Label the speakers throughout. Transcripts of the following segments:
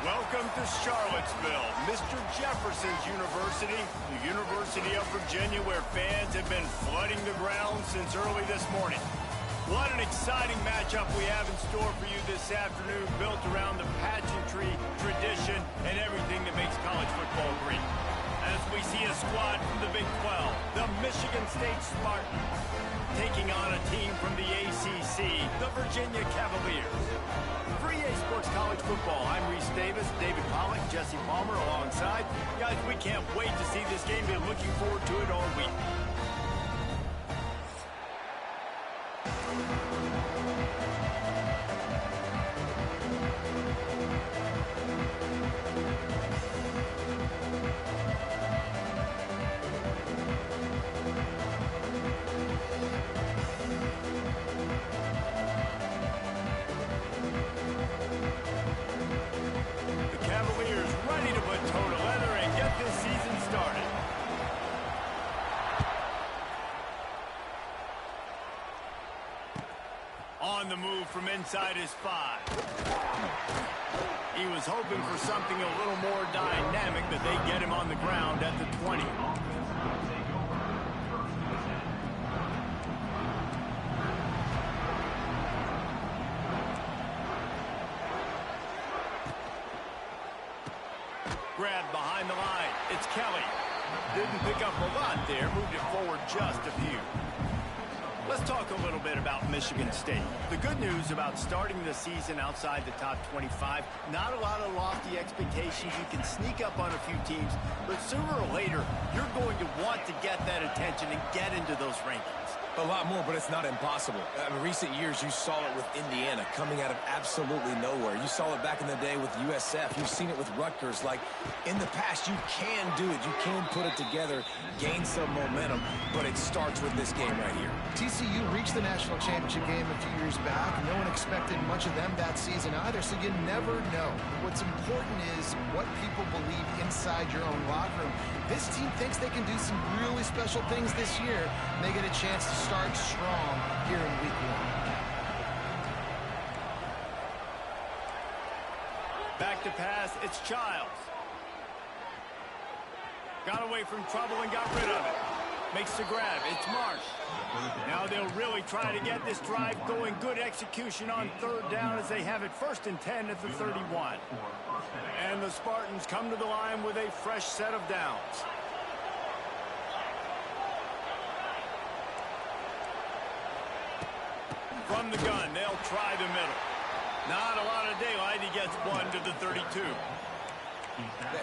Speaker 1: Welcome to Charlottesville, Mr. Jefferson's University, the University of Virginia, where fans have been flooding the ground since early this morning. What an exciting matchup we have in store for you this afternoon, built around the pageantry, tradition, and everything that makes college football great. As we see a squad from the Big 12, the Michigan State Spartans, taking on a team from the ACC, the Virginia Cavaliers. For EA Sports College Football, I'm Reese Davis, David Pollack, Jesse Palmer alongside. Guys, we can't wait to see this game. Been looking forward to it all week. On the move from inside his 5. He was hoping for something a little more dynamic, but they get him on the ground at the 20. Grabbed behind the line. It's Kelly. Didn't pick up a lot there. Moved it forward just a few. Let's talk a little bit about Michigan State. The good news about starting the season outside the top 25, not a lot of lofty expectations. You can sneak up on a few teams, but sooner or later, you're going to want to get that attention and get into those rankings.
Speaker 2: A lot more, but it's not impossible. In recent years, you saw it with Indiana coming out of absolutely nowhere. You saw it back in the day with USF. You've seen it with Rutgers. Like, in the past, you can do it. You can put it together, gain some momentum, but it starts with this game right here.
Speaker 3: TCU reached the national championship game a few years back. No one expected much of them that season either, so you never know. What's important is what people believe inside your own locker room. This team thinks they can do some really special things this year, and they get a chance to start strong here in week 1.
Speaker 1: Back to pass, it's Childs. Got away from trouble and got rid of it. Makes the grab, it's Marsh. Now they'll really try to get this drive going. Good execution on third down as they have it 1st and 10 at the 31. And the Spartans come to the line with a fresh set of downs. From the gun, they'll try the middle. Not a lot of daylight. He gets one to the 32.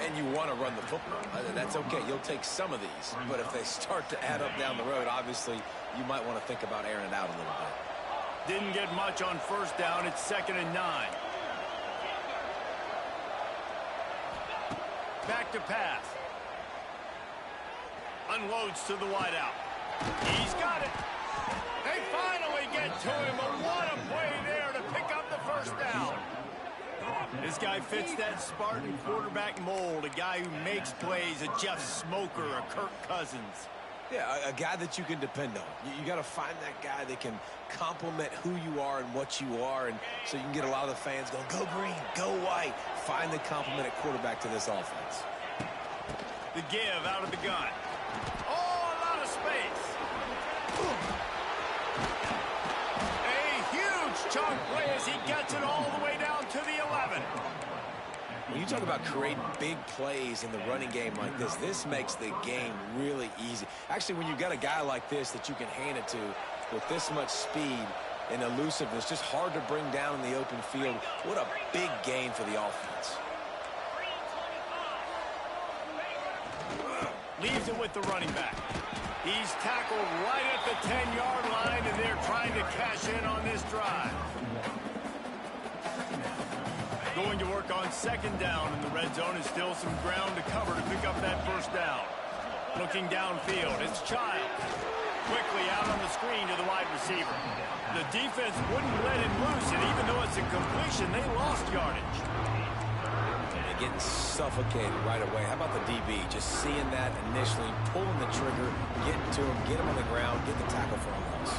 Speaker 2: And you want to run the football. That's okay. You'll take some of these. But if they start to add up down the road, obviously, you might want to think about airing it out a little bit.
Speaker 1: Didn't get much on 1st down. It's 2nd and 9. Back to pass. Unloads to the wideout. He's got it. They finally get to him. But what a play there to pick up the 1st down. This guy fits that Spartan quarterback mold, a guy who makes plays, a Jeff Smoker, a Kirk Cousins.
Speaker 2: Yeah, a guy that you can depend on. You got to find that guy that can complement who you are and what you are, and so you can get a lot of the fans going, go green, go white. Find the complement at quarterback to this offense.
Speaker 1: The give out of the gun. Oh, a lot of space. Chunk play as he gets it all the way down to the 11.
Speaker 2: When you talk about creating big plays in the running game like this, this makes the game really easy. Actually, when you've got a guy like this that you can hand it to with this much speed and elusiveness, just hard to bring down in the open field, what a big gain for the offense.
Speaker 1: Leaves it with the running back. He's tackled right at the 10-yard line, and they're trying to cash in on this drive. Going to work on 2nd down in the red zone, and still some ground to cover to pick up that 1st down. Looking downfield, it's Childs. Quickly out on the screen to the wide receiver. The defense wouldn't let him loose, and even though it's a completion, they lost yardage.
Speaker 2: Getting suffocated right away. How about the DB? Just seeing that initially, pulling the trigger, getting to him, get him on the ground, get the tackle for a loss.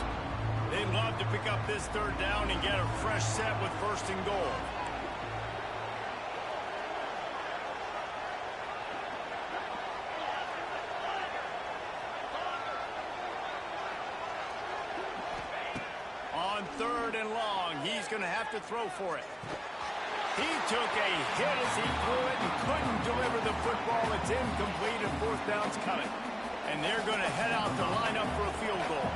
Speaker 1: They'd love to pick up this 3rd down and get a fresh set with 1st and goal. 3rd and long. He's going to have to throw for it. He took a hit as he threw it and couldn't deliver the football. It's incomplete and 4th down's coming. And they're going to head out to line up for a field goal.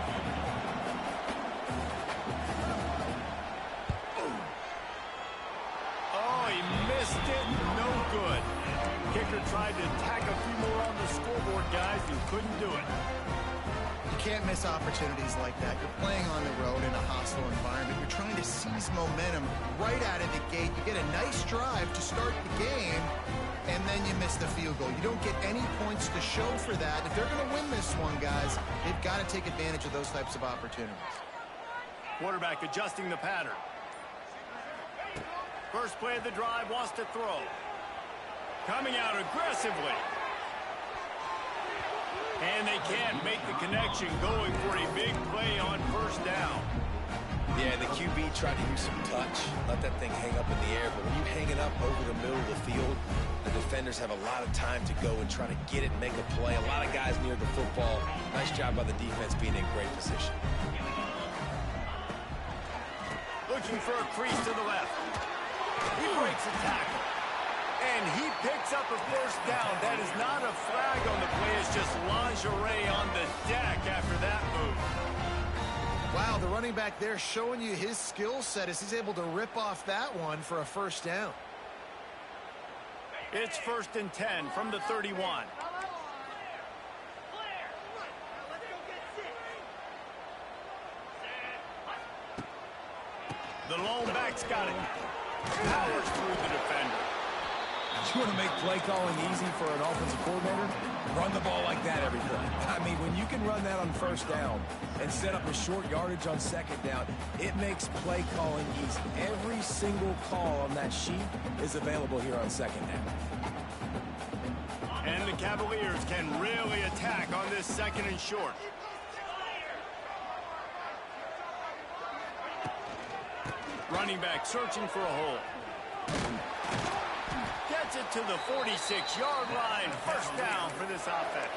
Speaker 1: Oh, he missed it. No good. Kicker tried to tack a few more on the scoreboard, guys, and couldn't do it.
Speaker 3: You can't miss opportunities like that. You're playing on the road in a hostile environment. You're trying to seize momentum right out of the gate. You get a nice drive to start the game, and then you miss the field goal. You don't get any points to show for that. If they're going to win this one, guys, they've got to take advantage of those types of opportunities.
Speaker 1: Quarterback adjusting the pattern. First play of the drive, wants to throw. Coming out aggressively. And they can't make the connection, going for a big play on 1st down.
Speaker 2: Yeah, the QB tried to use some touch, let that thing hang up in the air. But when you hang it up over the middle of the field, the defenders have a lot of time to go and try to get it and make a play. A lot of guys near the football. Nice job by the defense being in great position.
Speaker 1: Looking for a crease to the left. He breaks a tackle. And he picks up a 1st down. That is not a flag on the play. It's just lingerie on the deck after that move.
Speaker 3: Wow, the running back there showing you his skill set as he's able to rip off that one for a 1st down.
Speaker 1: It's 1st and 10 from the 31. The lone back's got it. Powers through the defender.
Speaker 2: You want to make play calling easy for an offensive coordinator? Run the ball like that every play. I mean, when you can run that on 1st down and set up a short yardage on 2nd down, it makes play calling easy. Every single call on that sheet is available here on 2nd down.
Speaker 1: And the Cavaliers can really attack on this 2nd and short. Running back searching for a hole. Gets it to the 46-yard line. 1st down for this offense.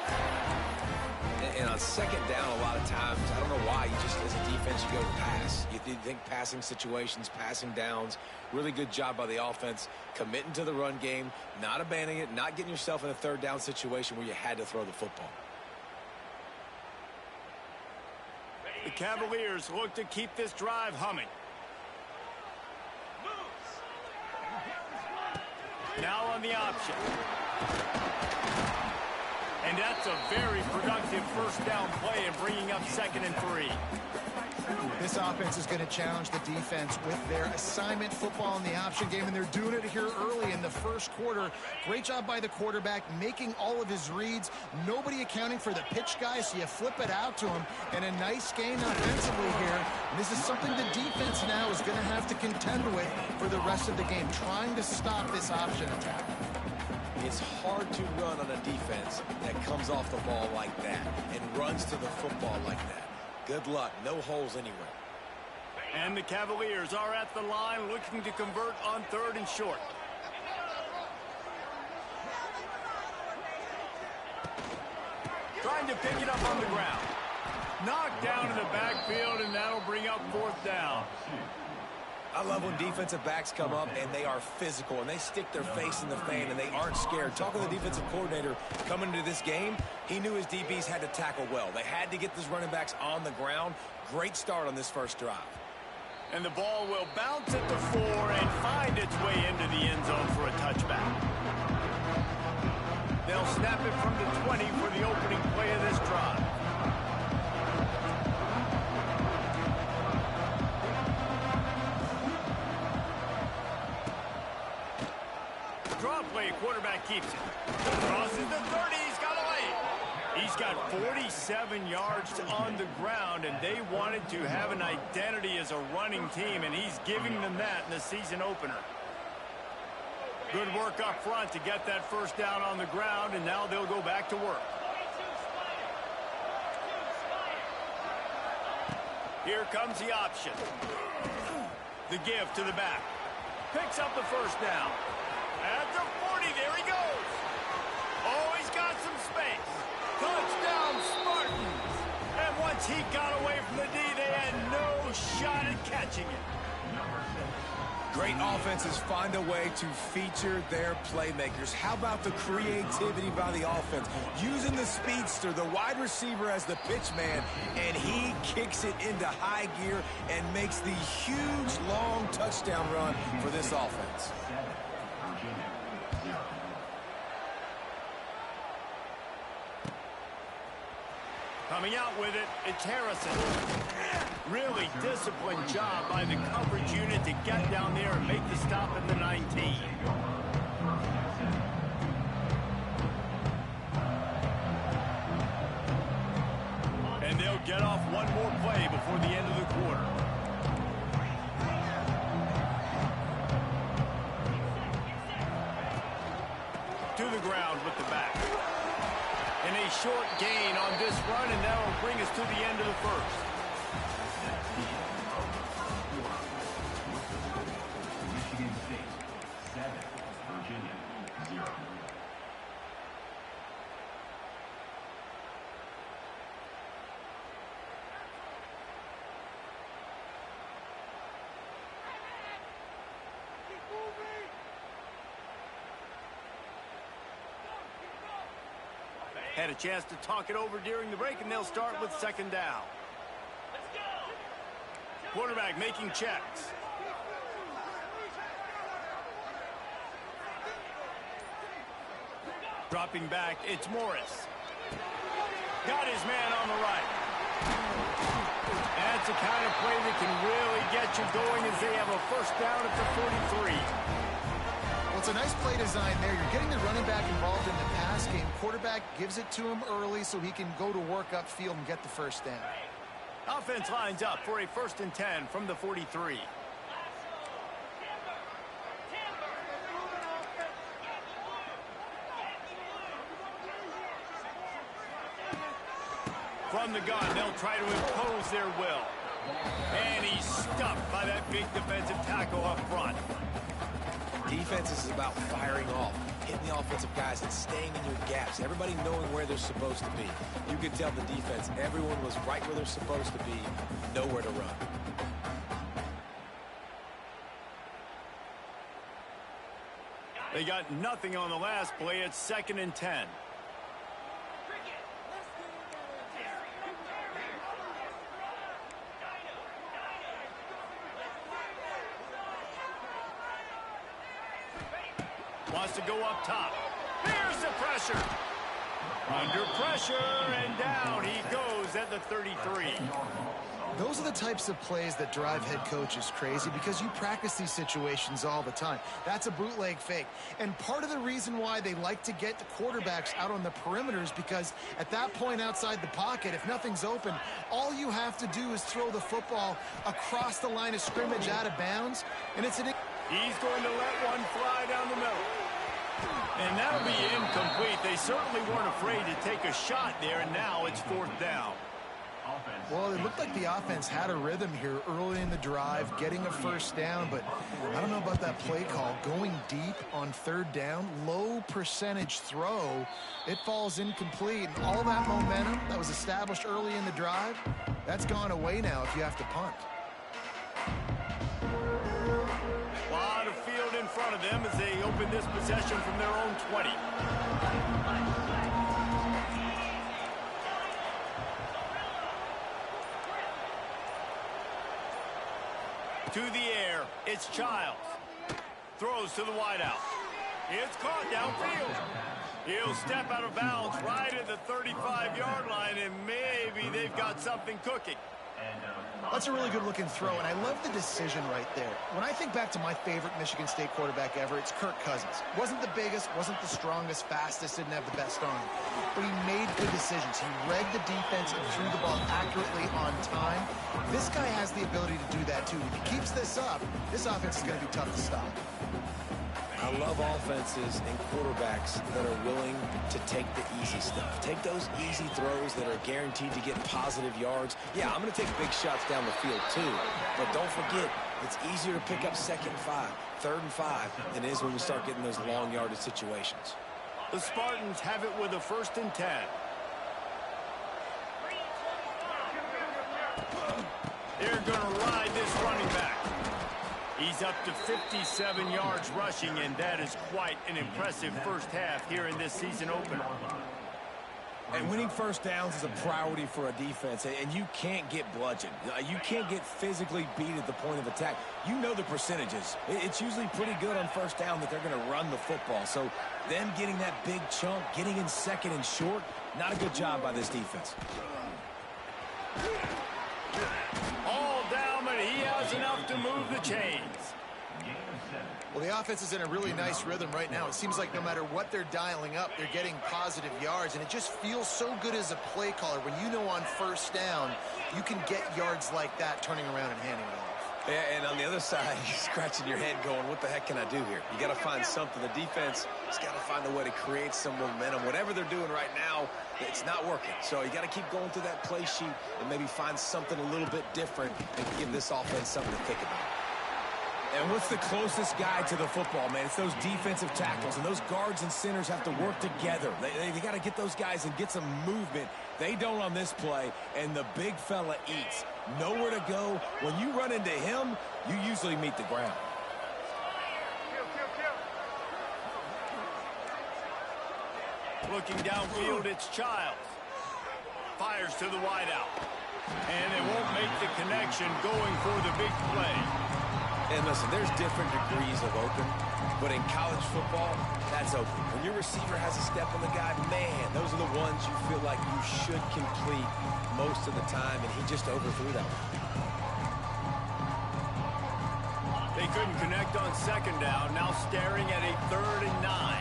Speaker 2: And on 2nd down, a lot of times, I don't know why, you just, as a defense, you go to pass. You think passing situations, passing downs. Really good job by the offense, committing to the run game, not abandoning it, not getting yourself in a 3rd down situation where you had to throw the football.
Speaker 1: The Cavaliers look to keep this drive humming. Now on the option. And that's a very productive 1st down play and bringing up 2nd and 3.
Speaker 3: This offense is going to challenge the defense with their assignment football in the option game, and they're doing it here early in the 1st quarter. Great job by the quarterback, making all of his reads. Nobody accounting for the pitch guy, so you flip it out to him. And a nice gain offensively here. And this is something the defense now is going to have to contend with for the rest of the game, trying to stop this option attack.
Speaker 2: It's hard to run on a defense that comes off the ball like that and runs to the football like that. Good luck. No holes anywhere.
Speaker 1: And the Cavaliers are at the line looking to convert on 3rd and short. Trying to pick it up on the ground. Knocked down in the backfield, and that'll bring up 4th down.
Speaker 2: I love when defensive backs come up and they are physical and they stick their face in the fan and they aren't scared. Talking to the defensive coordinator coming into this game, he knew his DBs had to tackle well. They had to get these running backs on the ground. Great start on this 1st drive.
Speaker 1: And the ball will bounce at the 4 and find its way into the end zone for a touchback. They'll snap it from the 20 for the opening play of this drive. Draw play, quarterback keeps it. Crosses the 30, he's got away. He's got 47 yards on the ground, and they wanted to have an identity as a running team, and he's giving them that in the season opener. Good work up front to get that 1st down on the ground, and now they'll go back to work. Here comes the option. The give to the back. Picks up the 1st down. At the 40, there he goes. Oh, he's got some space. Touchdown, Spartans. And once he got away from the D, they had no shot at catching it.
Speaker 2: Great offenses find a way to feature their playmakers. How about the creativity by the offense? Using the speedster, the wide receiver as the pitch man, and he kicks it into high gear and makes the huge, long touchdown run for this offense.
Speaker 1: Coming out with it, it's Harrison. Really disciplined job by the coverage unit to get down there and make the stop at the 19. And they'll get off one more play before the end of the quarter. To the ground with the back. And a short gain on this run, and that will bring us to the end of the first.
Speaker 4: Michigan State 7, Virginia 0.
Speaker 1: Had a chance to talk it over during the break, and they'll start with second down. Quarterback making checks. Dropping back, it's Morris. Got his man on the right. That's the kind of play that can really get you going as they have a first down at the 43.
Speaker 3: Well, it's a nice play design there. You're getting the running back involved in the pass game. Quarterback gives it to him early so he can go to work upfield and get the first down.
Speaker 1: Offense lines up for a 1st and 10 from the 43. From the gun, they'll try to impose their will. And he's stuffed by that big defensive tackle up front.
Speaker 2: Defense is about firing off, hitting the offensive guys and staying in your gaps. Everybody knowing where they're supposed to be. You could tell the defense, everyone was right where they're supposed to be, nowhere to run.
Speaker 1: They got nothing on the last play. It's 2nd and 10. Wants to go up top. Here's the pressure. Under pressure, and down he goes at the 33.
Speaker 3: Those are the types of plays that drive head coaches crazy because you practice these situations all the time. That's a bootleg fake. And part of the reason why they like to get the quarterbacks out on the perimeter is because at that point outside the pocket, if nothing's open, all you have to do is throw the football across the line of scrimmage out of bounds, and it's an...
Speaker 1: He's going to let one fly down the middle. And that'll be incomplete. They certainly weren't afraid to take a shot there, and now it's 4th down.
Speaker 3: Well, it looked like the offense had a rhythm here early in the drive, getting a first down, but I don't know about that play call. Going deep on 3rd down, low percentage throw, it falls incomplete. And all that momentum that was established early in the drive, that's gone away now if you have to punt.
Speaker 1: A lot of field in front of them as they open this possession from their own 20. To the air, it's Childs. Throws to the wideout. It's caught downfield. He'll step out of bounds right at the 35-yard line, and maybe they've got something cooking.
Speaker 3: That's a really good-looking throw, and I love the decision right there. When I think back to my favorite Michigan State quarterback ever, it's Kirk Cousins. Wasn't the biggest, wasn't the strongest, fastest, didn't have the best arm. But he made good decisions. He read the defense and threw the ball accurately on time. This guy has the ability to do that, too. If he keeps this up, this offense is going to be tough to stop.
Speaker 2: I love offenses and quarterbacks that are willing to take the easy stuff. Take those easy throws that are guaranteed to get positive yards. Yeah, I'm going to take big shots down the field too. But don't forget, it's easier to pick up 2nd and 5, 3rd and 5 than it is when we start getting those long yardage situations.
Speaker 1: The Spartans have it with a 1st and 10. They're going to ride this running back. He's up to 57 yards rushing, and that is quite an impressive first half here in this season opener.
Speaker 2: And winning first downs is a priority for a defense, and you can't get bludgeoned. You can't get physically beat at the point of attack. You know the percentages. It's usually pretty good on first down that they're going to run the football. So them getting that big chunk, getting in second and short, not a good job by this defense.
Speaker 1: All down, but he has enough to move the chains.
Speaker 3: Well, the offense is in a really nice rhythm right now. It seems like no matter what they're dialing up, they're getting positive yards, and it just feels so good as a play caller when you know on first down you can get yards like that turning around and handing it off.
Speaker 2: Yeah, and on the other side, you're scratching your head going, what the heck can I do here? You got to find something. The defense has got to find a way to create some momentum. Whatever they're doing right now, it's not working. So you got to keep going through that play sheet and maybe find something a little bit different and give this offense something to think about. And what's the closest guy to the football, man? It's those defensive tackles, and those guards and centers have to work together. They got to get those guys and get some movement. They don't on this play, and the big fella eats. Nowhere to go. When you run into him, you usually meet the ground.
Speaker 1: Looking downfield, it's Childs. Fires to the wideout. And they won't make the connection going for the big play.
Speaker 2: And listen, there's different degrees of open, but in college football, that's open. When your receiver has a step on the guy, man, those are the ones you feel like you should complete most of the time, and he just overthrew that one.
Speaker 1: They couldn't connect on second down, now staring at a 3rd and 9.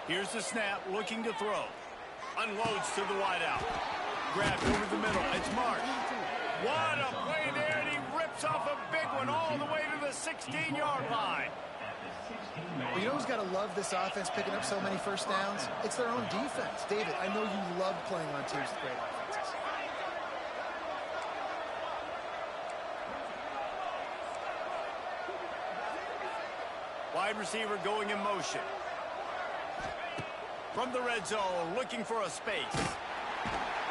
Speaker 1: Here's the snap, looking to throw. Unloads to the wideout. Grabbed over the middle. It's Mark. What a play there, and he rips off a big one all the way to the 16-yard line.
Speaker 3: Well, you know who's got to love this offense picking up so many first downs? It's their own defense. David, I know you love playing on teams with great offenses.
Speaker 1: Wide receiver going in motion. From the red zone, looking for a space.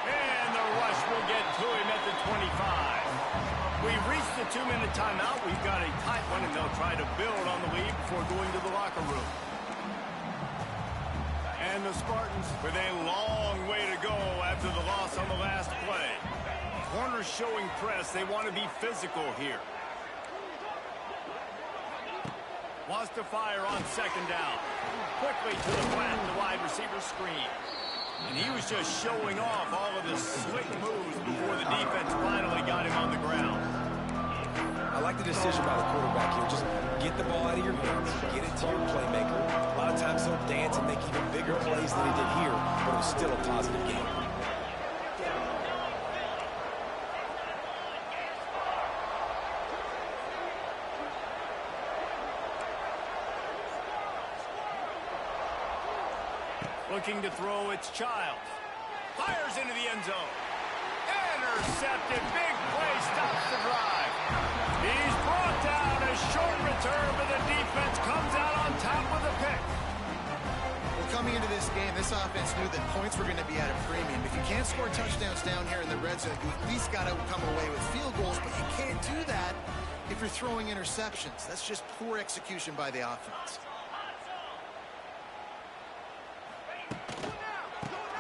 Speaker 1: And the rush will get to him at the 25. We've reached the 2-minute timeout. We've got a tight one, and they'll try to build on the lead before going to the locker room. And the Spartans with a long way to go after the loss on the last play. Corners showing press. They want to be physical here. Wants to fire on second down. Quickly to the flat, the wide receiver screen. And he was just showing off all of the slick moves before the defense finally got him on the ground.
Speaker 2: I like the decision by the quarterback here. Just get the ball out of your hands, get it to your playmaker. A lot of times he'll dance and make even bigger plays than he did here, but it was still a positive game.
Speaker 1: Looking to throw, it's Childs. Fires into the end zone. Intercepted. Big play stops the drive. He's brought down. A short return, but the defense comes out on top with a pick.
Speaker 3: Well, coming into this game, this offense knew that points were going to be at a premium. If you can't score touchdowns down here in the red zone, you at least got to come away with field goals, but you can't do that if you're throwing interceptions. That's just poor execution by the offense.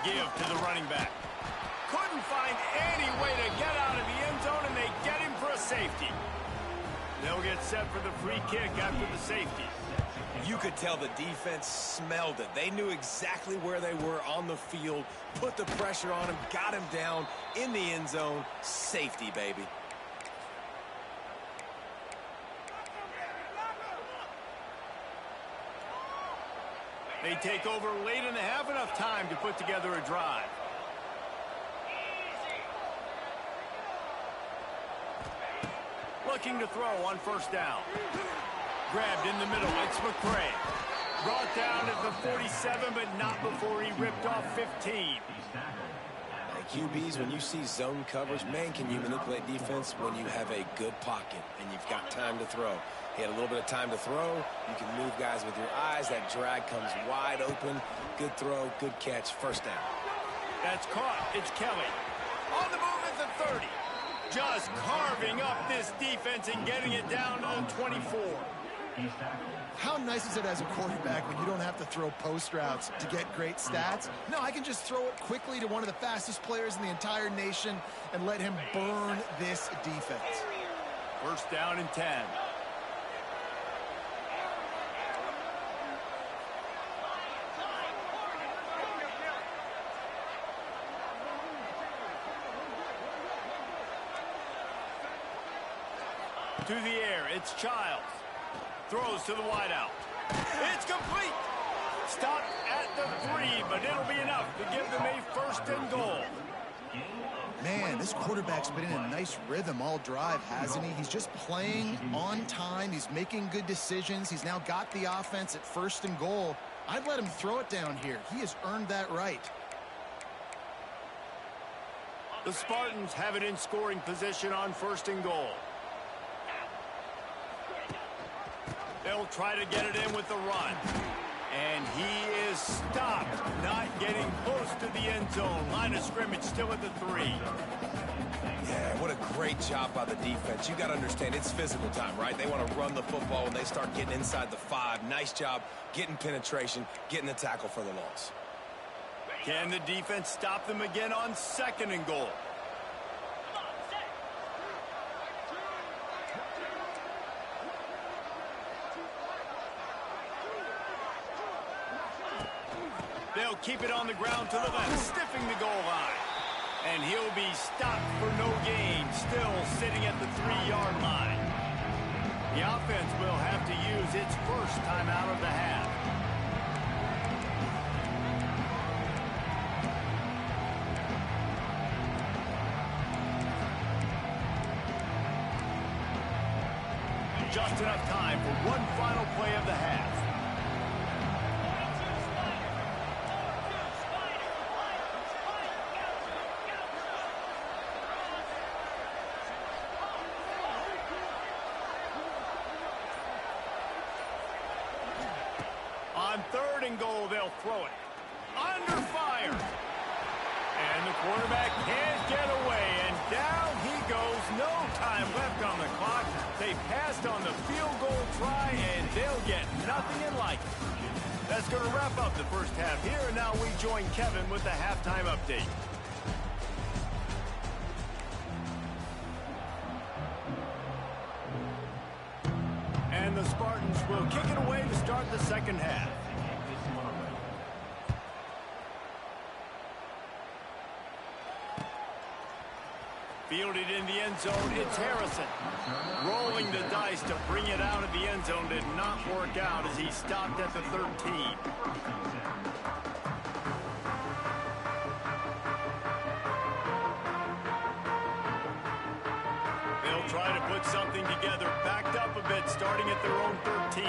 Speaker 1: Give to the running back. Couldn't find any way to get out of the end zone, and they get him for a safety. They'll get set for the free kick after the safety.
Speaker 2: You could tell the defense smelled it. They knew exactly where they were on the field, put the pressure on him, got him down in the end zone. Safety, baby.
Speaker 1: They take over late and have enough time to put together a drive. Looking to throw on first down. Grabbed in the middle. It's McCray. Brought down at the 47, but not before he ripped off 15.
Speaker 2: QBs, when you see zone coverage, man, can you manipulate defense when you have a good pocket and you've got time to throw. He had a little bit of time to throw. You can move guys with your eyes. That drag comes wide open. Good throw, good catch, first down.
Speaker 1: That's caught. It's Kelly. On the move at the 30. Just carving up this defense and getting it down to the 24.
Speaker 3: How nice is it as a quarterback when you don't have to throw post routes to get great stats? No, I can just throw it quickly to one of the fastest players in the entire nation and let him burn this defense.
Speaker 1: First down and 10. To the air, it's Childs. Throws to the wideout. It's complete. Stopped at the 3, but it'll be enough to give them a first and goal.
Speaker 3: Man, this quarterback's been in a nice rhythm all drive, hasn't he? He's just playing on time. He's making good decisions. He's now got the offense at first and goal. I'd let him throw it down here. He has earned that right.
Speaker 1: The Spartans have it in scoring position on first and goal. They'll try to get it in with the run. And he is stopped, not getting close to the end zone. Line of scrimmage still at the 3.
Speaker 2: Yeah, what a great job by the defense. You got to understand, it's physical time, right? They want to run the football when they start getting inside the 5. Nice job getting penetration, getting the tackle for the loss.
Speaker 1: Can the defense stop them again on second and goal? They'll keep it on the ground to the left, stiffing the goal line. And he'll be stopped for no gain, still sitting at the 3-yard line. The offense will have to use its first timeout of the half. Just enough time for one final play of the half. On third and goal, they'll throw it. Under fire. And the quarterback can't get away, and down he goes. No time left on the clock. They passed on the field goal try, and they'll get nothing in like it. That's going to wrap up the first half here, and now we join Kevin with the halftime update. And the Spartans will kick it away to start the second half. Fielded in the end zone, it's Harrison. Rolling the dice to bring it out of the end zone did not work out as he stopped at the 13. They'll try to put something together, backed up a bit, starting at their own 13.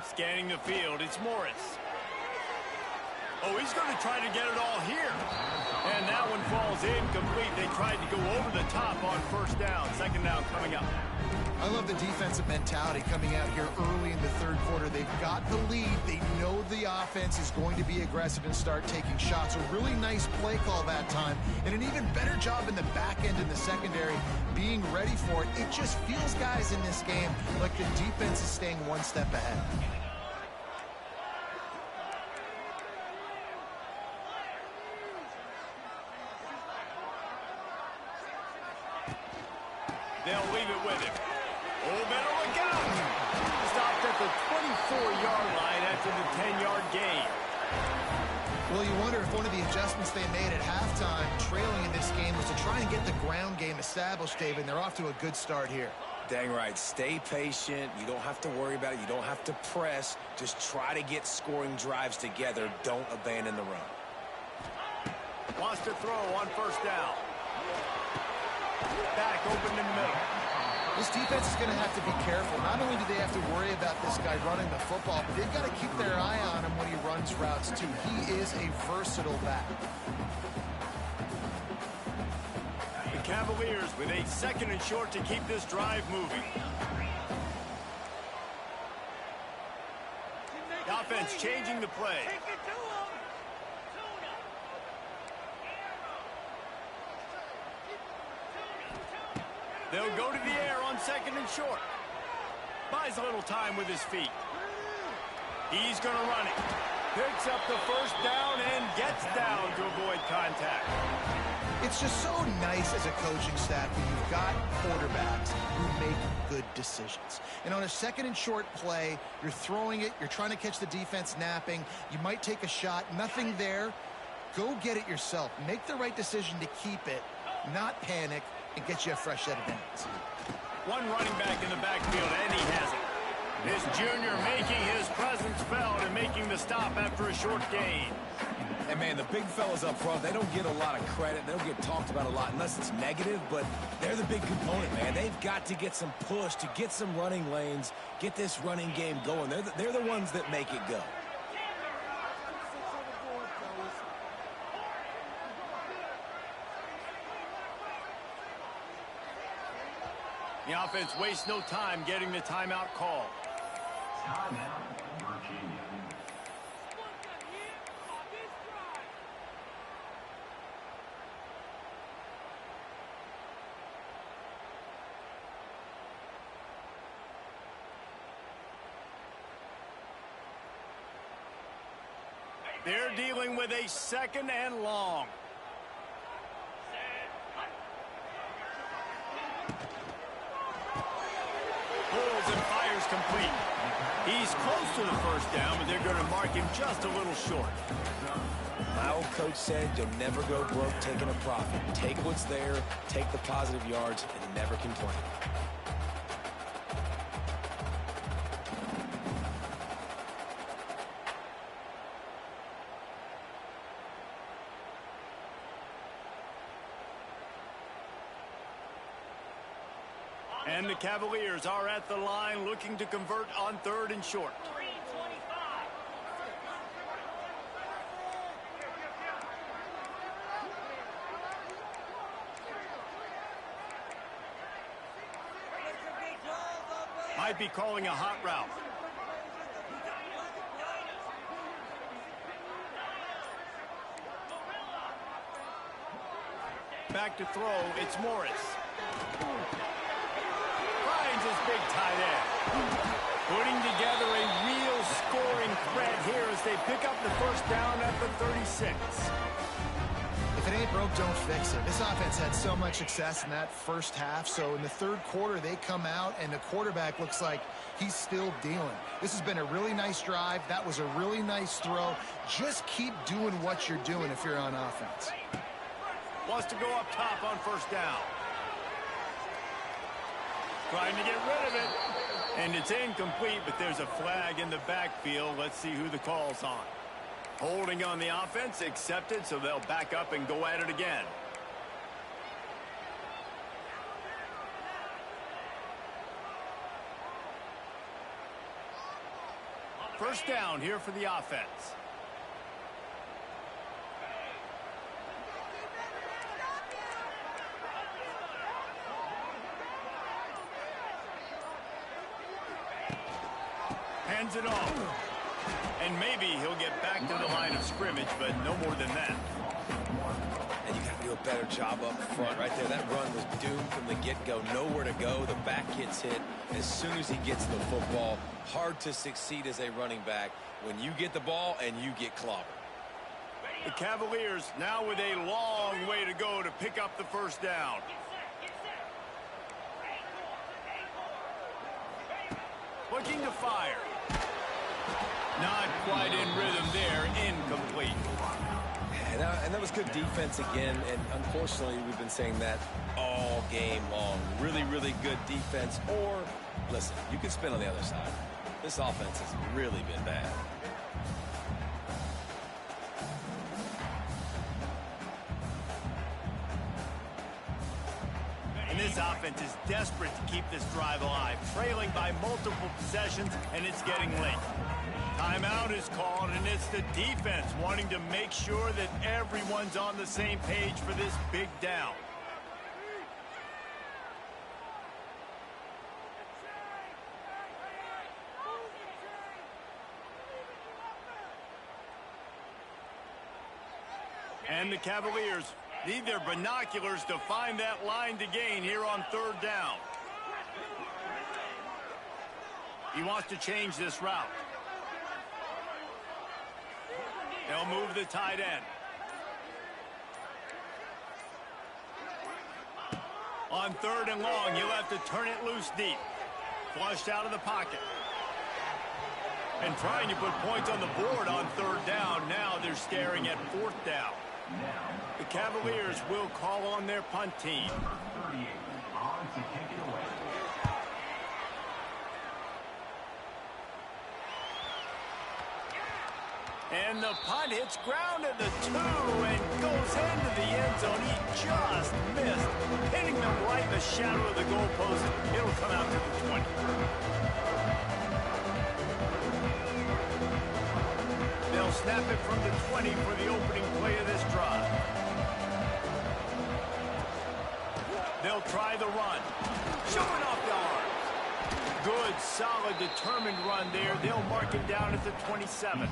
Speaker 1: Scanning the field, it's Morris. Oh, he's going to try to get it all here. And that one falls incomplete. They tried to go over the top on first down. Second down coming up.
Speaker 3: I love the defensive mentality coming out here early in the third quarter. They've got the lead. They know the offense is going to be aggressive and start taking shots. A really nice play call that time. And an even better job in the back end in the secondary being ready for it. It just feels, guys, in this game like the defense is staying one step ahead.
Speaker 1: They'll leave it with him. Oh, better look out. Stopped at the 24-yard line after the 10-yard gain.
Speaker 3: Well, you wonder if one of the adjustments they made at halftime, trailing in this game, was to try and get the ground game established, David. They're off to a good start here.
Speaker 2: Dang right. Stay patient. You don't have to worry about it. You don't have to press. Just try to get scoring drives together. Don't abandon the run.
Speaker 1: Wants to throw on first down. Back open in the middle.
Speaker 3: This defense is going to have to be careful. Not only do they have to worry about this guy running the football, but they've got to keep their eye on him when he runs routes, too. He is a versatile back.
Speaker 1: The Cavaliers with a 2nd and short to keep this drive moving. The offense changing the play. They'll go to the air on 2nd and short. Buys a little time with his feet. He's going to run it. Picks up the first down and gets down to avoid contact.
Speaker 3: It's just so nice as a coaching staff when you've got quarterbacks who make good decisions. And on a 2nd and short play, you're throwing it, you're trying to catch the defense napping, you might take a shot, nothing there. Go get it yourself. Make the right decision to keep it, not panic, and get you a fresh set of downs.
Speaker 1: One running back in the backfield, and he has it. This junior making his presence felt and making the stop after a short gain.
Speaker 2: And, man, the big fellas up front, they don't get a lot of credit. They don't get talked about a lot unless it's negative, but they're the big component, man. They've got to get some push, to get some running lanes, get this running game going. They're the ones that make it go.
Speaker 1: The offense wastes no time getting the timeout call.
Speaker 4: Timeout, Virginia.
Speaker 1: They're dealing with a 2nd and long. Pulls and fires complete. He's close to the first down, but they're going to mark him just a little short.
Speaker 2: My old coach said you'll never go broke taking a profit. Take what's there, take the positive yards, and never complain.
Speaker 1: And the Cavaliers are at the line looking to convert on 3rd and short. Might be calling a hot route. Back to throw, it's Morris. Finds his big tight end. Putting together a real scoring threat here as they pick up the first down at the 36.
Speaker 3: If it ain't broke, don't fix it. This offense had so much success in that first half, so in the 3rd quarter, they come out, and the quarterback looks like he's still dealing. This has been a really nice drive. That was a really nice throw. Just keep doing what you're doing if you're on offense.
Speaker 1: Wants to go up top on first down. Trying to get rid of it. And it's incomplete, but there's a flag in the backfield. Let's see who the call's on. Holding on the offense, accepted, so they'll back up and go at it again. First down here for the offense. Hands it off. And maybe he'll get back to the line of scrimmage, but no more than that.
Speaker 2: And you got to do a better job up front right there. That run was doomed from the get-go. Nowhere to go. The back gets hit as soon as he gets the football. Hard to succeed as a running back when you get the ball and you get clobbered.
Speaker 1: The Cavaliers now with a long way to go to pick up the first down. Looking to fire. Not quite in rhythm there. Incomplete.
Speaker 2: And that was good defense again. And unfortunately, we've been saying that all game long. Really, really good defense. Or, listen, you can spin on the other side. This offense has really been bad.
Speaker 1: This offense is desperate to keep this drive alive, trailing by multiple possessions, and it's getting late. Timeout is called, and it's the defense wanting to make sure that everyone's on the same page for this big down. And the Cavaliers need their binoculars to find that line to gain here on third down. He wants to change this route. They'll move the tight end. On third and long, you'll have to turn it loose deep. Flushed out of the pocket. And trying to put points on the board on third down. Now they're staring at fourth down. The Cavaliers will call on their punt team.
Speaker 4: Number 38 on to kick it away.
Speaker 1: And the punt hits ground at the 2 and goes into the end zone. He just missed, hitting them right in the shadow of the goalpost. It'll come out to the 20. They'll snap it from the 20 for the opening play of this drive. They'll try the run. Showing off the arms. Good, solid, determined run there. They'll mark it down at the 27.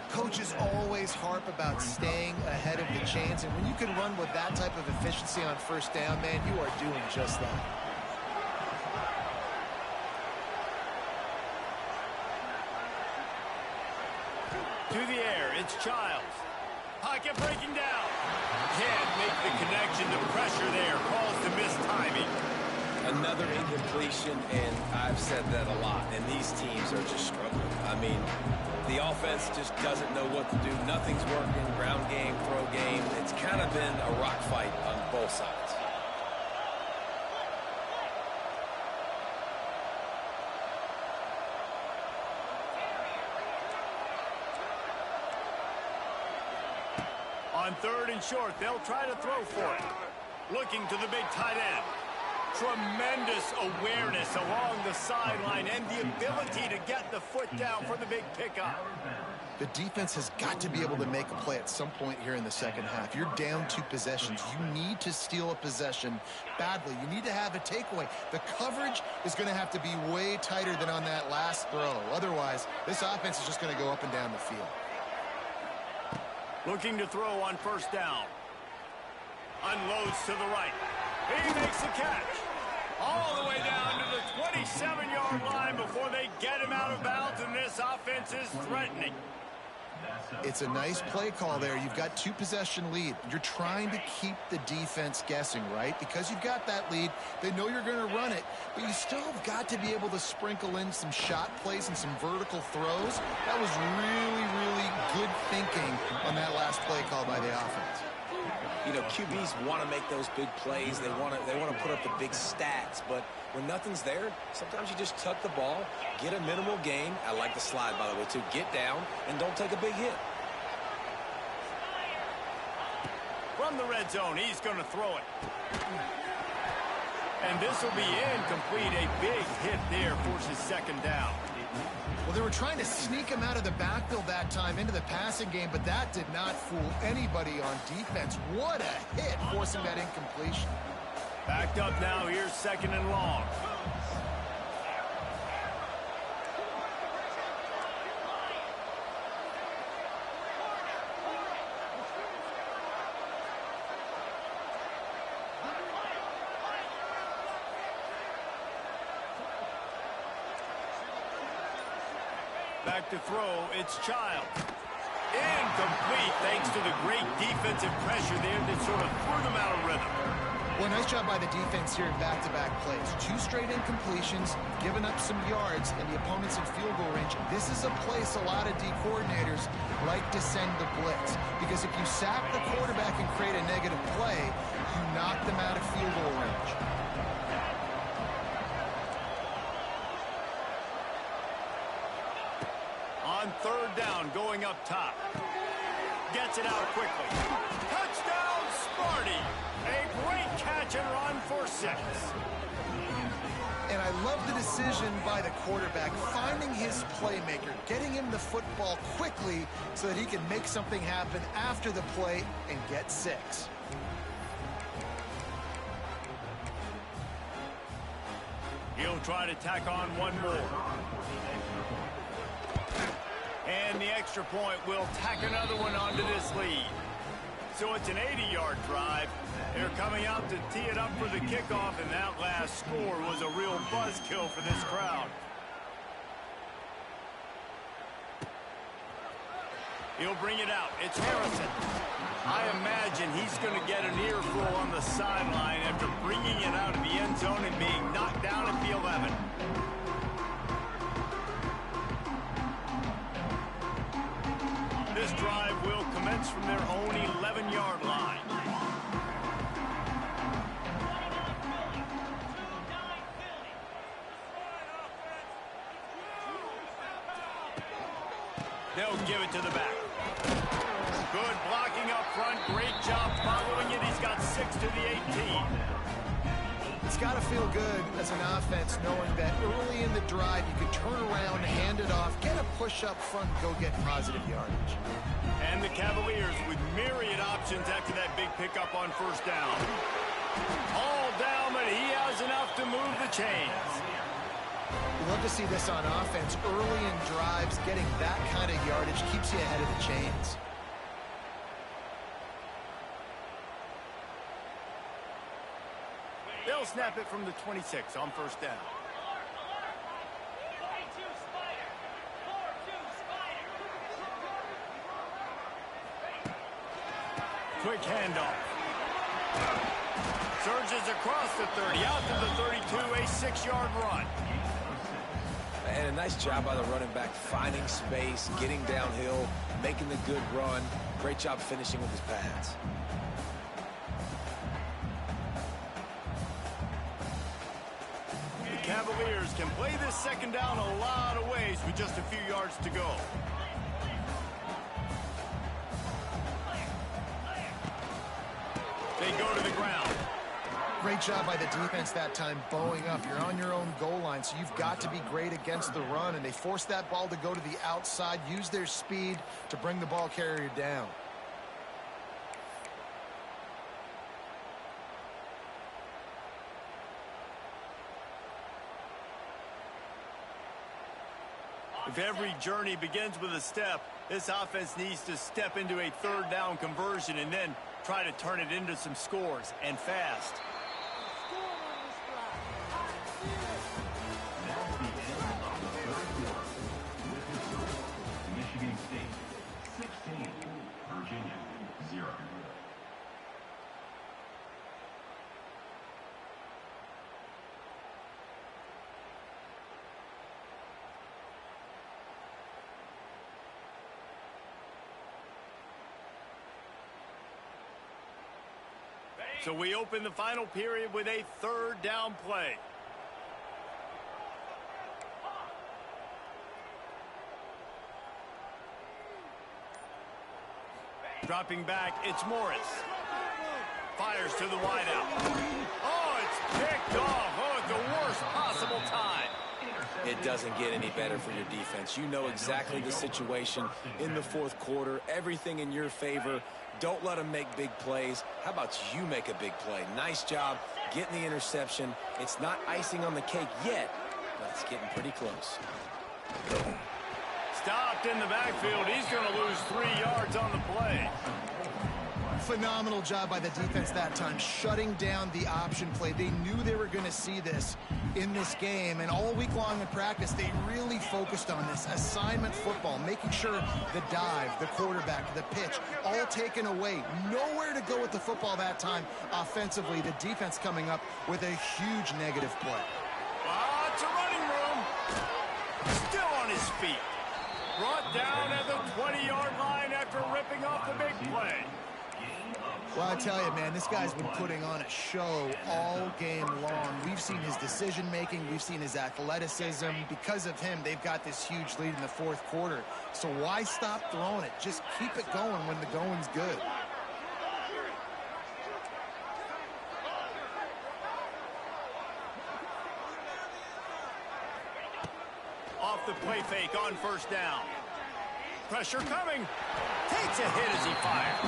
Speaker 3: Coaches always harp about staying ahead of the chains, and when you can run with that type of efficiency on first down, man, you are doing just that.
Speaker 1: To the air, it's Childs. Pocket breaking down. Can't make the connection. The pressure there calls to missed timing.
Speaker 2: Another incompletion, and I've said that a lot, and these teams are just struggling. I mean, the offense just doesn't know what to do. Nothing's working. Ground game, throw game. It's kind of been a rock fight on both sides.
Speaker 1: On third and short, they'll try to throw for it. Looking to the big tight end. Tremendous awareness along the sideline and the ability to get the foot down for the big pickup.
Speaker 3: The defense has got to be able to make a play at some point here in the second half. You're down 2 possessions. You need to steal a possession badly. You need to have a takeaway. The coverage is going to have to be way tighter than on that last throw. Otherwise, this offense is just going to go up and down the field.
Speaker 1: Looking to throw on first down. Unloads to the right. He makes the catch. All the way down to the 27-yard line before they get him out of bounds, and this offense is threatening.
Speaker 3: It's a nice play call there. You've got 2 possession lead. You're trying to keep the defense guessing, right? Because you've got that lead, they know you're going to run it, but you still have got to be able to sprinkle in some shot plays and some vertical throws. That was really, really good thinking on that last play call by the offense.
Speaker 2: You know, QBs want to make those big plays. They want to put up the big stats. But when nothing's there, sometimes you just tuck the ball, get a minimal gain. I like the slide, by the way, too. Get down and don't take a big hit.
Speaker 1: From the red zone, he's going to throw it. And this will be incomplete. A big hit there forces second down.
Speaker 3: Well, they were trying to sneak him out of the backfield that time into the passing game, but that did not fool anybody on defense. What a hit, forcing that incompletion.
Speaker 1: Backed up now, here's second and long. Back to throw, it's Child. Incomplete thanks to the great defensive pressure there that sort of threw them out of rhythm.
Speaker 3: Well, nice job by the defense here in back-to-back plays. 2 straight incompletions, giving up some yards, and the opponent's in field goal range. This is a place a lot of D coordinators like to send the blitz, because if you sack the quarterback and create a negative play, you knock them out of field goal range.
Speaker 1: On third down, going up top. Gets it out quickly. Touchdown, Sparty! A great catch and run for 6.
Speaker 3: And I love the decision by the quarterback, finding his playmaker, getting him the football quickly so that he can make something happen after the play and get 6.
Speaker 1: He'll try to tack on one more. And the extra point will tack another one onto this lead. So it's an 80-yard drive. They're coming out to tee it up for the kickoff, and that last score was a real buzzkill for this crowd. He'll bring it out. It's Harrison. I imagine he's going to get an earful on the sideline after bringing it out of the end zone and being knocked down at the 11. This drive will commence from their own 11-yard line. They'll give it to the back. Good blocking up front. Great job following it. He's got 6 to the 18.
Speaker 3: It's got to feel good as an offense knowing that early in the drive you could turn around, hand it off, get a push up front, go get positive yardage.
Speaker 1: And the Cavaliers with myriad options after that big pickup on first down. All down, but he has enough to move the chains.
Speaker 3: We love to see this on offense. Early in drives, getting that kind of yardage keeps you ahead of the chains.
Speaker 1: They'll snap it from the 26 on first down. Quick handoff. Surges across the 30, out to the 32, a 6-yard run.
Speaker 2: And a nice job by the running back, finding space, getting downhill, making the good run. Great job finishing with his pads.
Speaker 1: The Cavaliers can play this second down a lot of ways with just a few yards to go. They go to the ground.
Speaker 3: Great job by the defense that time, bowing up. You're on your own goal line, so you've got to be great against the run, and they force that ball to go to the outside, use their speed to bring the ball carrier down.
Speaker 1: If every journey begins with a step, this offense needs to step into a third down conversion and then try to turn it into some scores, and fast.
Speaker 4: That's the end of the third quarter. With the score, Michigan State 16, Virginia 0.
Speaker 1: So we open the final period with a third down play. Dropping back, it's Morris. Fires to the wideout. Oh, it's picked off. Oh, at the worst possible time.
Speaker 2: It doesn't get any better for your defense. You know exactly the situation in the fourth quarter. Everything in your favor. Don't let them make big plays. How about you make a big play? Nice job getting the interception. It's not icing on the cake yet, but it's getting pretty close.
Speaker 1: Stopped in the backfield. He's going to lose 3 yards on the play.
Speaker 3: Phenomenal job by the defense that time, shutting down the option play. They knew they were going to see this in this game, and all week long in practice, they really focused on this assignment football, making sure the dive, the quarterback, the pitch, all taken away. Nowhere to go with the football that time offensively. The defense coming up with a huge negative play.
Speaker 1: It's a running room. Still on his feet. Brought down at the 20-yard line after ripping off the big play.
Speaker 3: Well, I tell you, man, this guy's been putting on a show all game long. We've seen his decision-making. We've seen his athleticism. Because of him, they've got this huge lead in the fourth quarter. So why stop throwing it? Just keep it going when the going's good.
Speaker 1: the play fake on first down. Pressure coming. Takes a hit as he fires.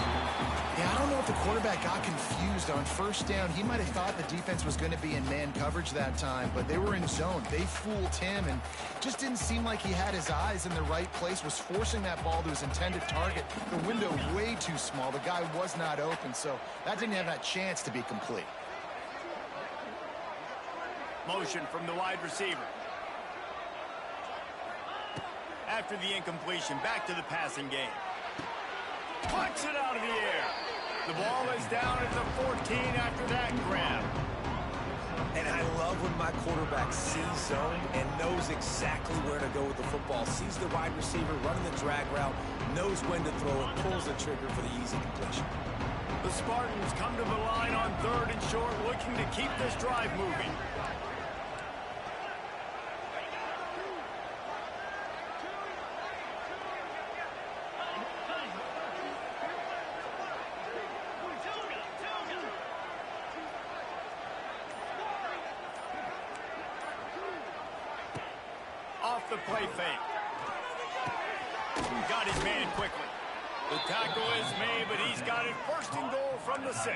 Speaker 3: Yeah, I don't know if the quarterback got confused on first down. He might have thought the defense was going to be in man coverage that time, but they were in zone. They fooled him, and just didn't seem like he had his eyes in the right place, was forcing that ball to his intended target. The window way too small. The guy was not open, so that didn't have that chance to be complete.
Speaker 1: Motion from the wide receiver. After the incompletion, back to the passing game. Plucks it out of the air. The ball is down at the 14 after that grab.
Speaker 2: And I love when my quarterback sees zone and knows exactly where to go with the football. Sees the wide receiver running the drag route, knows when to throw it, pulls the trigger for the easy completion.
Speaker 1: The Spartans come to the line on 3rd and short, looking to keep this drive moving. Off the play fake. Got his man quickly. The tackle is made, but he's got it 1st and goal from the 6.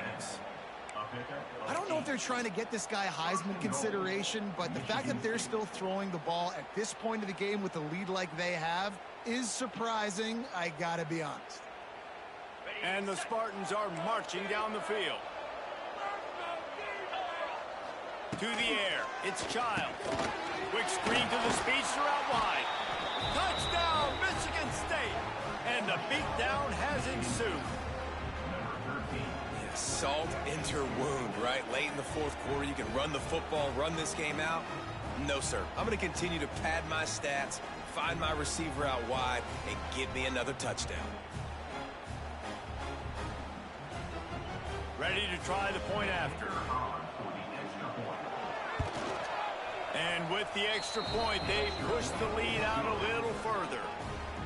Speaker 3: I don't know if they're trying to get this guy Heisman consideration, but the fact that they're still throwing the ball at this point of the game with a lead like they have is surprising, I gotta be honest.
Speaker 1: And the Spartans are marching down the field. To the air, it's Child. Quick screen to the speedster out wide. Touchdown, Michigan State. And the beatdown has ensued.
Speaker 2: Yeah, salt into wound, right? Late in the 4th quarter, you can run the football, run this game out. No, sir. I'm going to continue to pad my stats, find my receiver out wide, and give me another touchdown.
Speaker 1: Ready to try the point after. And with the extra point, they push the lead out a little further.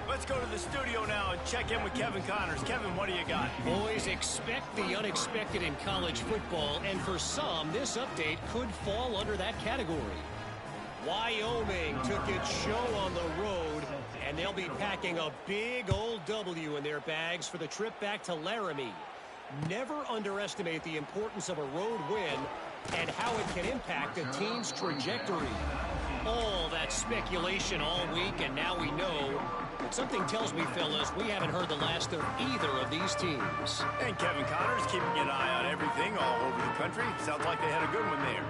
Speaker 1: Let's go to the studio now and check in with Kevin Connors. Kevin, what do you got?
Speaker 5: Boys, expect the unexpected in college football, and for some, this update could fall under that category. Wyoming took its show on the road, and they'll be packing a big old W in their bags for the trip back to Laramie. Never underestimate the importance of a road win and how it can impact a team's trajectory. All that speculation all week, and now we know. But something tells me, fellas, we haven't heard the last of either of these teams.
Speaker 1: And Kevin Connors keeping an eye on everything all over the country. Sounds like they had a good one there.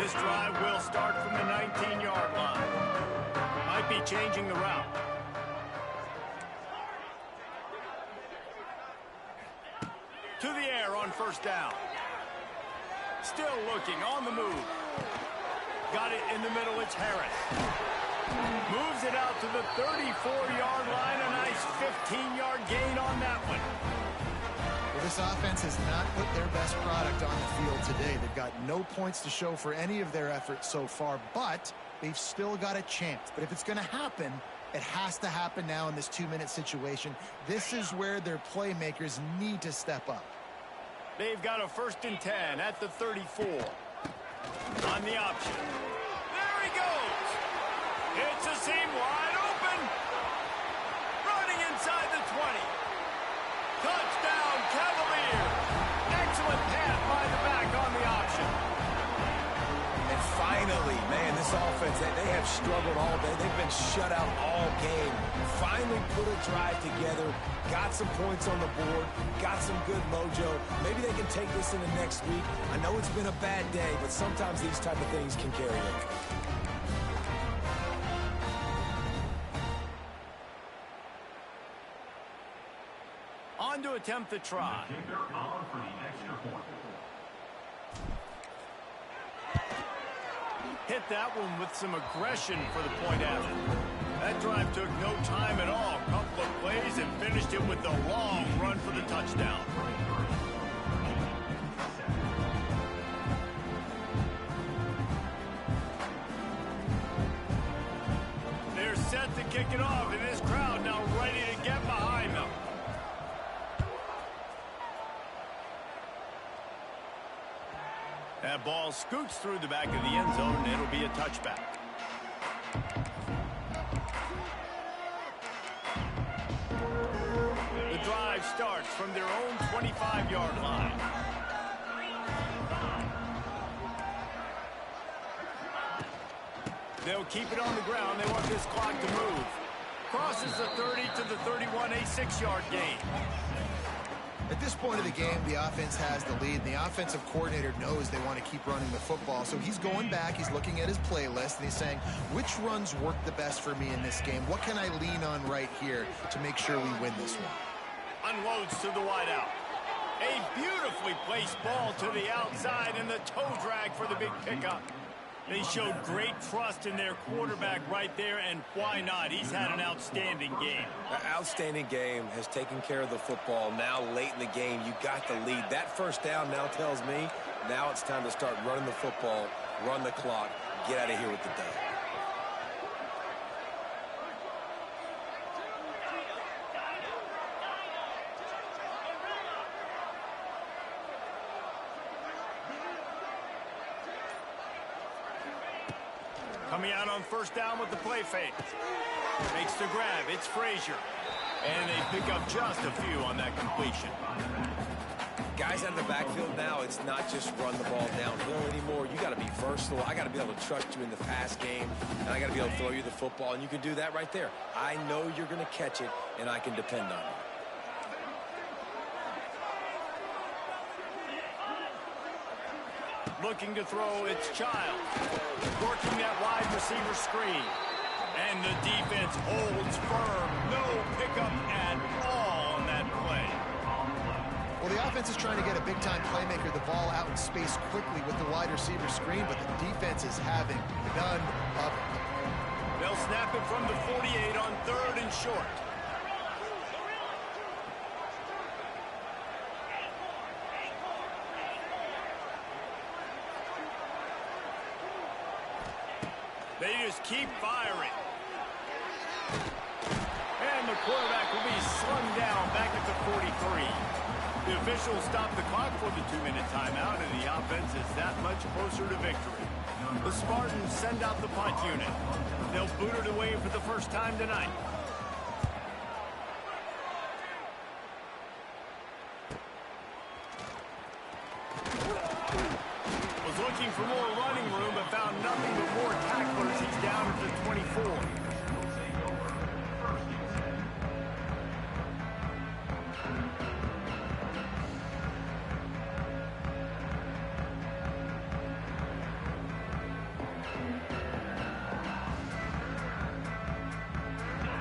Speaker 1: This drive will start from the 19-yard line. Might be changing the route. To the air on first down. Still looking on the move. Got it in the middle. It's Harris. Moves it out to the 34-yard line. A nice 15-yard gain on that one.
Speaker 3: Well, this offense has not put their best product on the field today. They've got no points to show for any of their efforts so far, but they've still got a chance. But if it's going to happen, it has to happen now in this 2-minute situation. This is where their playmakers need to step up.
Speaker 1: They've got a 1st and 10 at the 34. On the option. There he goes. It's a seam wide open. Running inside the 20. Touchdown, Cavaliers. Excellent pass by the back on the option.
Speaker 2: And finally, man, this offense, they have struggled all day. They've been shut out all game. Finally put a drive together, got some points on the board, got some good mojo. Maybe they can take this into next week. I know it's been a bad day, but sometimes these type of things can carry over.
Speaker 1: On to attempt the try. Hit that one with some aggression for the point after. That drive took no time at all. Couple of plays and finished it with a long run for the touchdown. They're set to kick it off, and this crowd now ready to get behind them. That ball scoots through the back of the end zone, and it'll be a touchback. The drive starts from their own 25-yard line. They'll keep it on the ground. They want this clock to move. Crosses the 30 to the 31, a 6-yard gain.
Speaker 3: At this point of the game, the offense has the lead, and the offensive coordinator knows they want to keep running the football. So he's going back, he's looking at his playlist, and he's saying, which runs work the best for me in this game? What can I lean on right here to make sure we win this one?
Speaker 1: Unloads to the wideout. A beautifully placed ball to the outside, and the toe drag for the big pickup. They showed great trust in their quarterback right there, and why not? He's had an outstanding game.
Speaker 2: An outstanding game, has taken care of the football. Now late in the game, you got the lead. That first down now tells me now it's time to start running the football, run the clock, get out of here with the dub.
Speaker 1: Coming out on first down with the play fake. Makes the grab. It's Frazier. And they pick up just a few on that completion.
Speaker 2: Guys out of the backfield now, it's not just run the ball downhill anymore. You got to be versatile. I got to be able to trust you in the pass game, and I got to be able to throw you the football, and you can do that right there. I know you're going to catch it, and I can depend on you.
Speaker 1: Looking to throw, it's Child. Working that wide receiver screen. And the defense holds firm. No pickup at all on that play.
Speaker 3: Well, the offense is trying to get a big-time playmaker the ball out in space quickly with the wide receiver screen, but the defense is having none of it.
Speaker 1: They'll snap it from the 48 on 3rd and short. They just keep firing. And the quarterback will be slung down back at the 43. The officials stop the clock for the 2-minute timeout, and the offense is that much closer to victory. The Spartans send out the punt unit. They'll boot it away for the first time tonight. Was looking for more running room, but found nothing but more tacklers. He's down at the 24.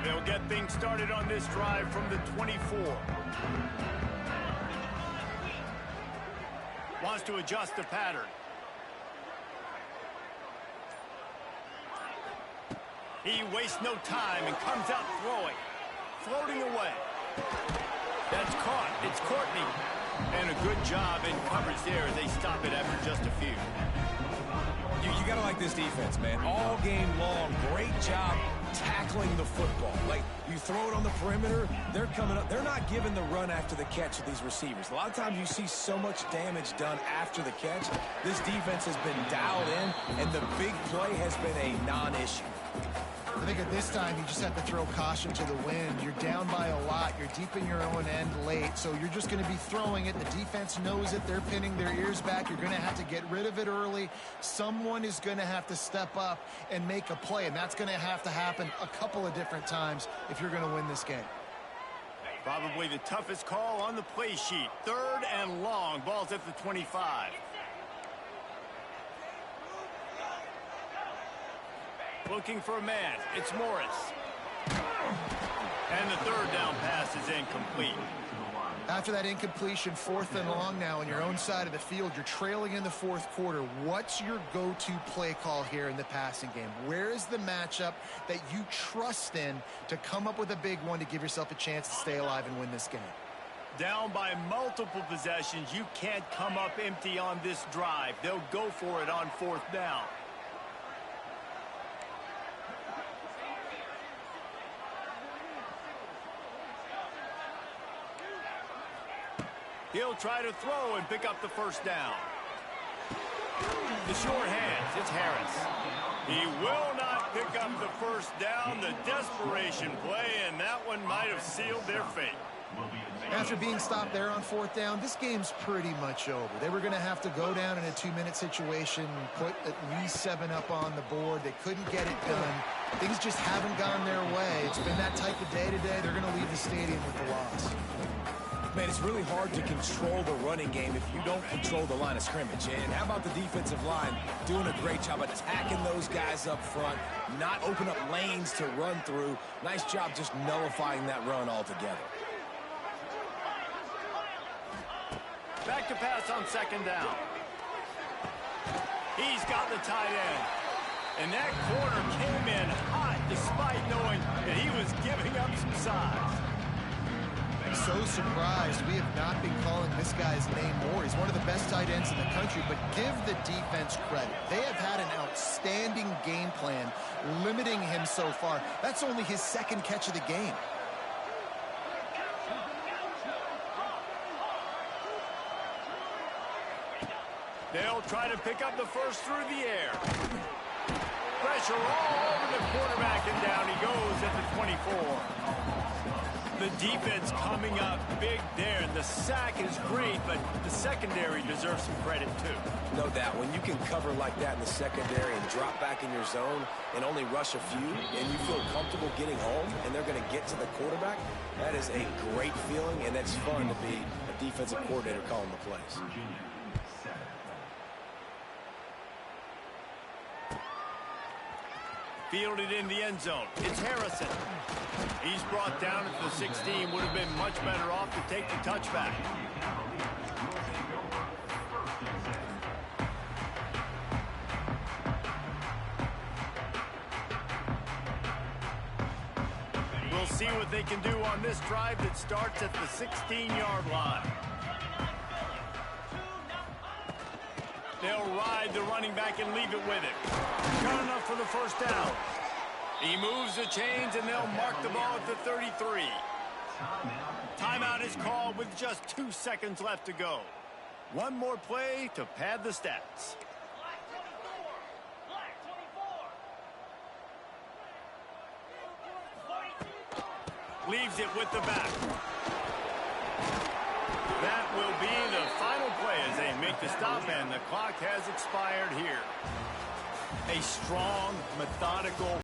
Speaker 1: They'll get things started on this drive from the 24. Wants to adjust the pattern. He wastes no time and comes out throwing. Floating away. That's caught. It's Courtney. And a good job in coverage there as they stop it after just a few.
Speaker 2: You got to like this defense, man. All game long, great job tackling the football. Like, you throw it on the perimeter, they're coming up. They're not giving the run after the catch to these receivers. A lot of times you see so much damage done after the catch. This defense has been dialed in, and the big play has been a non-issue.
Speaker 3: I think at this time, you just have to throw caution to the wind. You're down by a lot. You're deep in your own end late, so you're just going to be throwing it. The defense knows it. They're pinning their ears back. You're going to have to get rid of it early. Someone is going to have to step up and make a play, and that's going to happen a couple of different times if you're going to win this game.
Speaker 1: Probably the toughest call on the play sheet. 3rd and long. Ball's at the 25. Looking for a man. It's Morris. And the 3rd down pass is incomplete.
Speaker 3: After that incompletion, 4th and long now on your own side of the field, you're trailing in the 4th quarter. What's your go-to play call here in the passing game? Where is the matchup that you trust in to come up with a big one to give yourself a chance to stay alive and win this game?
Speaker 1: Down by multiple possessions, you can't come up empty on this drive. They'll go for it on 4th down. He'll try to throw and pick up the 1st down. The short hands, it's Harris. He will not pick up the first down. The desperation play, and that one might have sealed their fate.
Speaker 3: After being stopped there on fourth down, this game's pretty much over. They were going to have to go down in a 2-minute situation, put at least 7 up on the board. They couldn't get it done. Things just haven't gone their way. It's been that type of day today. They're going to leave the stadium with the loss.
Speaker 2: Man, it's really hard to control the running game if you don't control the line of scrimmage. And how about the defensive line doing a great job attacking those guys up front, not open up lanes to run through. Nice job just nullifying that run altogether.
Speaker 1: Back to pass on second down. He's got the tight end. And that corner came in hot despite knowing that he was giving up some size.
Speaker 3: So surprised we have not been calling this guy's name more. He's one of the best tight ends in the country, but give the defense credit. They have had an outstanding game plan limiting him so far. That's only his second catch of the game.
Speaker 1: They'll try to pick up the first through the air. Pressure all over the quarterback, and down he goes at the 24. The defense coming up big there. The sack is great, but the secondary deserves some credit too.
Speaker 2: No doubt. When you can cover like that in the secondary and drop back in your zone and only rush a few, and you feel comfortable getting home, and they're going to get to the quarterback, that is a great feeling, and that's fun to be a defensive coordinator calling the plays.
Speaker 1: Fielded in the end zone. It's Harrison. He's brought down at the 16. Would have been much better off to take the touchback. We'll see what they can do on this drive that starts at the 16-yard line. They'll ride the running back and leave it with him. Got enough for the first down. He moves the chains, and they'll mark the ball at the 33. Timeout is called with just 2 seconds left to go. One more play to pad the stats. Leaves it with the back. That will be the final play as they make the stop, and the clock has expired here. A strong, methodical